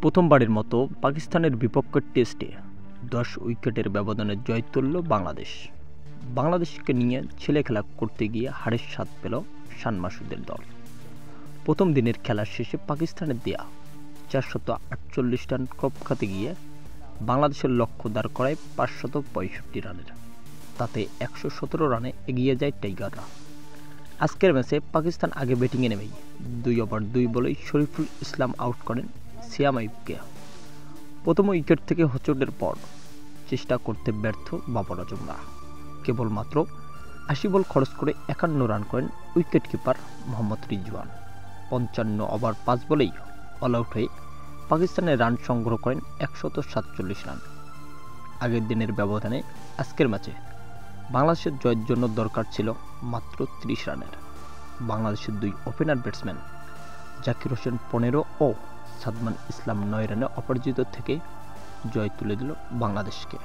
প্রথমবারের মতো পাকিস্তানের বিপক্ষে টেস্টে ১০ উইকেটের ব্যবধানে জয় তুলল বাংলাদেশ। বাংলাদেশকে নিয়ে ছেলে খেলা করতে গিয়ে হারের স্বাদ পেল শান মাসুদের দল। প্রথম দিনের খেলার শেষে পাকিস্তানের দেয়া ৪৪৮ রান কপখাতে গিয়ে বাংলাদেশের লক্ষ্য দাঁড় করায় ৫৬৫ রানের। তাতে ১১৭ রানে এগিয়ে যায় টাইগাররা। আজকের ম্যাচে পাকিস্তান আগে ব্যাটিংয়ে নেমেই ২ ওভার ২ বলেই শরীফুল ইসলাম আউট করেন সিয়াম আইয়ুবকে। প্রথম উইকেট থেকে হোঁচটের পর চেষ্টা করতে ব্যর্থ বাবর আজমরা। কেবলমাত্র ৮০ বল খরচ করে ৫১ রান করেন wicket keeper Mohammad Rizwan. ৫৫ over ৫ বলেই অল আউট হয়ে পাকিস্তানের রান সংগ্রহ করেন ১৪৭ রান। আগের দিনের ব্যবধানে আজকের ম্যাচে বাংলাদেশের জয়ের জন্য দরকার ছিল মাত্র ৩০ রানের। বাংলাদেশের দুই ওপেনার ব্যাটসম্যান জাকির হোসেন ১৫ ও সাদমান ইসলাম ৯ রানে অপরাজিত থেকে জয় তুলে দিল বাংলাদেশকে।